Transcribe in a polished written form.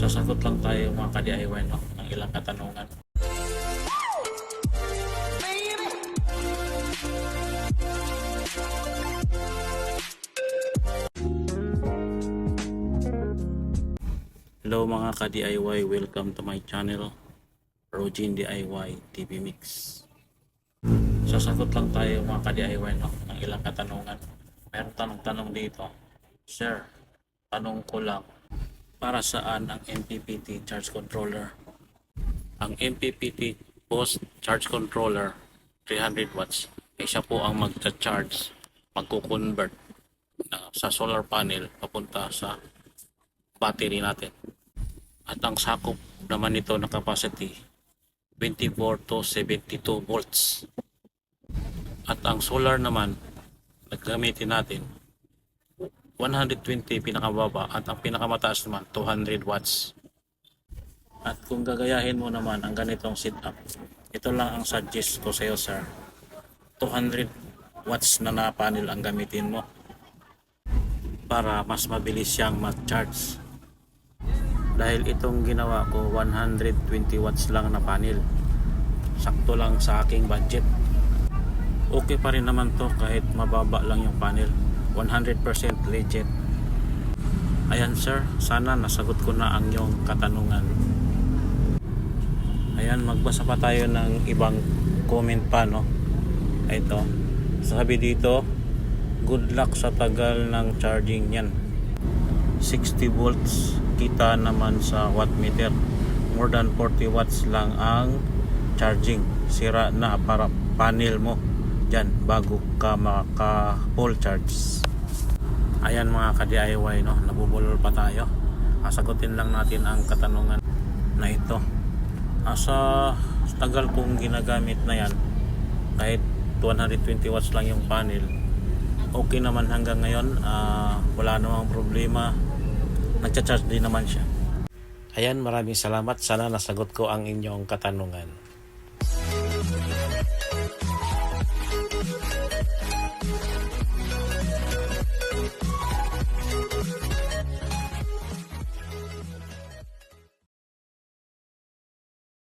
Sasagot lang tayo mga ka-DIY no, ng ilang katanungan. Hello mga ka-DIY, welcome to my channel, Rogin DIY TV Mix. Sasagot lang tayo mga ka-DIY no, ng ilang katanungan. Meron tanong dito. Sir, tanong ko lang, para saan ang MPPT charge controller? Ang MPPT post charge controller 300 watts ay siya po ang magcha-charge, magko-convert sa solar panel papunta sa battery natin. At ang sakop naman nito na capacity 24 to 72 volts. At ang solar naman naggamitin natin 120 pinakababa at ang pinakamataas naman 200 watts. At kung gagayahin mo naman ang ganitong setup, ito lang ang suggest ko sa iyo sir. 200 watts na panel ang gamitin mo para mas mabilis siyang mag-charge. Dahil itong ginawa ko 120 watts lang na panel, sakto lang sa aking budget. Okay pa rin naman to kahit mababa lang yung panel, 100% legit. Ayan sir, sana nasagot ko na ang iyong katanungan. Ayan, magbasa pa tayo ng ibang comment pa no. Ito, sabi dito, good luck sa tagal ng charging yan. 60 volts, kita naman sa watt meter, more than 40 watts lang ang charging. Sira na para panel mo dyan bago ka maka full charge. Ayan mga ka-DIY no, nabubulol pa tayo. Sagutin lang natin ang katanungan na ito. Sa tagal kong ginagamit na yan, kahit 220 watts lang yung panel, okay naman hanggang ngayon. Wala namang problema, nagcha-charge din naman siya. Ayan, maraming salamat. Sana nasagot ko ang inyong katanungan.